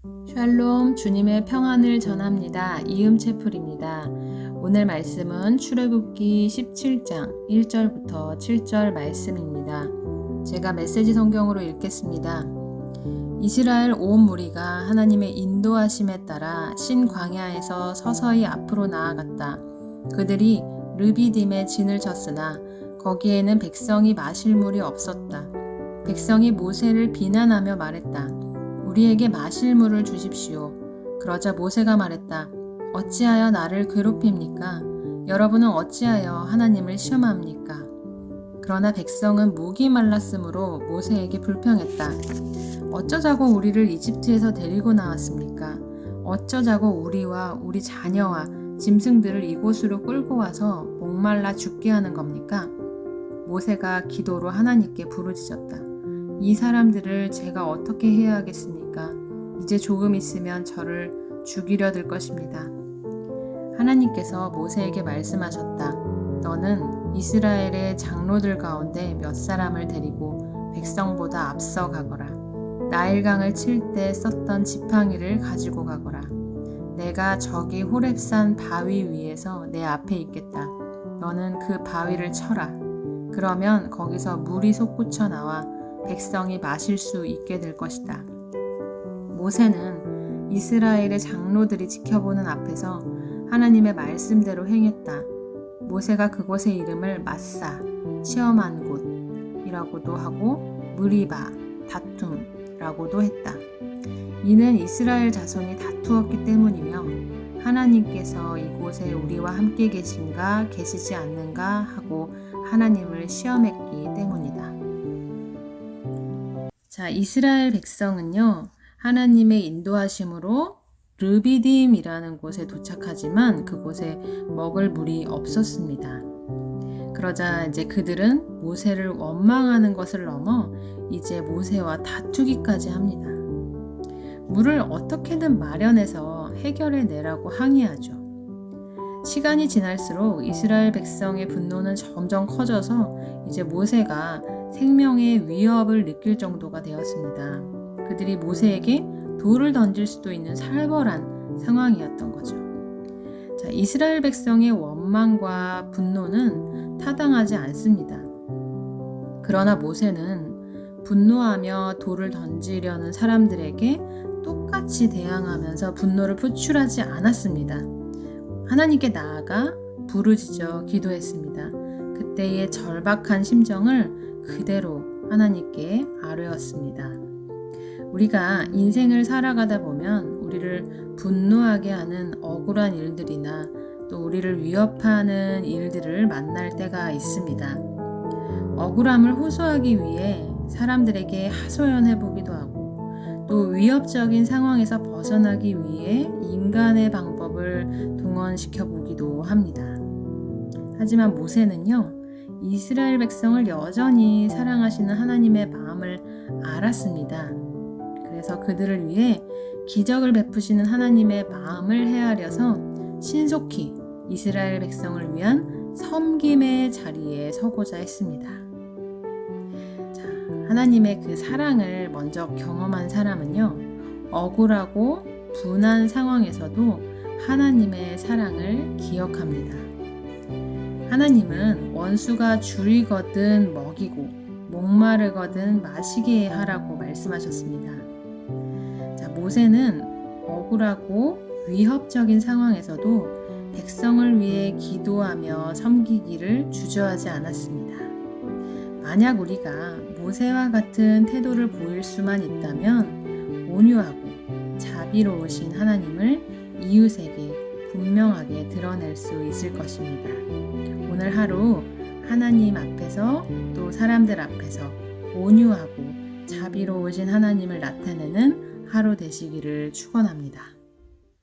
샬롬, 주님의 평안을 전합니다. 이음채플입니다. 오늘 말씀은 출애굽기 17장 1절부터 7절 말씀입니다. 제가 메시지 성경으로 읽겠습니다. 이스라엘 온 무리가 하나님의 인도하심에 따라 신광야에서 서서히 앞으로 나아갔다. 그들이 르비딤에 진을 쳤으나 거기에는 백성이 마실 물이 없었다. 백성이 모세를 비난하며 말했다. 우리에게 마실 물을 주십시오. 그러자 모세가 말했다. 어찌하여 나를 괴롭힙니까? 여러분은 어찌하여 하나님을 시험합니까? 그러나 백성은 목이 말랐으므로 모세에게 불평했다. 어쩌자고 우리를 이집트에서 데리고 나왔습니까? 어쩌자고 우리와 우리 자녀와 짐승들을 이곳으로 끌고 와서 목말라 죽게 하는 겁니까? 모세가 기도로 하나님께 부르짖었다. 이 사람들을 제가 어떻게 해야 하겠습니까? 이제 조금 있으면 저를 죽이려 들 것입니다. 하나님께서 모세에게 말씀하셨다. 너는 이스라엘의 장로들 가운데 몇 사람을 데리고 백성보다 앞서 가거라. 나일강을 칠 때 썼던 지팡이를 가지고 가거라. 내가 저기 호렙산 바위 위에서 내 앞에 있겠다. 너는 그 바위를 쳐라. 그러면 거기서 물이 솟구쳐 나와 백성이 마실 수 있게 될 것이다. 모세는 이스라엘의 장로들이 지켜보는 앞에서 하나님의 말씀대로 행했다. 모세가 그곳의 이름을 마사, 시험한 곳이라고도 하고 무리바, 다툼이라고도 했다. 이는 이스라엘 자손이 다투었기 때문이며 하나님께서 이곳에 우리와 함께 계신가 계시지 않는가 하고 하나님을 시험했기 때문이다. 자, 이스라엘 백성은요, 하나님의 인도하심으로 르비딤이라는 곳에 도착하지만 그곳에 먹을 물이 없었습니다. 그러자 이제 그들은 모세를 원망하는 것을 넘어 이제 모세와 다투기까지 합니다. 물을 어떻게든 마련해서 해결해 내라고 항의하죠. 시간이 지날수록 이스라엘 백성의 분노는 점점 커져서 이제 모세가 생명의 위협을 느낄 정도가 되었습니다. 그들이 모세에게 돌을 던질 수도 있는 살벌한 상황이었던 거죠. 자, 이스라엘 백성의 원망과 분노는 타당하지 않습니다. 그러나 모세는 분노하며 돌을 던지려는 사람들에게 똑같이 대항하면서 분노를 표출하지 않았습니다. 하나님께 나아가 부르짖어 기도했습니다. 그때의 절박한 심정을 그대로 하나님께 아뢰었습니다. 우리가 인생을 살아가다 보면 우리를 분노하게 하는 억울한 일들이나 또 우리를 위협하는 일들을 만날 때가 있습니다. 억울함을 호소하기 위해 사람들에게 하소연해보기도 하고 또 위협적인 상황에서 벗어나기 위해 인간의 방법을 동원시켜보기도 합니다. 하지만 모세는요, 이스라엘 백성을 여전히 사랑하시는 하나님의 마음을 알았습니다. 그래서 그들을 위해 기적을 베푸시는 하나님의 마음을 헤아려서 신속히 이스라엘 백성을 위한 섬김의 자리에 서고자 했습니다. 자, 하나님의 그 사랑을 먼저 경험한 사람은요, 억울하고 분한 상황에서도 하나님의 사랑을 기억합니다. 하나님은 원수가 줄이거든 먹이고 목마르거든 마시게 하라고 말씀하셨습니다. 자, 모세는 억울하고 위협적인 상황에서도 백성을 위해 기도하며 섬기기를 주저하지 않았습니다. 만약 우리가 모세와 같은 태도를 보일 수만 있다면 온유하고 자비로우신 하나님을 이웃에게 분명하게 드러낼 수 있을 것입니다. 오늘 하루 하나님 앞에서 또 사람들 앞에서 온유하고 자비로우신 하나님을 나타내는 하루 되시기를 축원합니다.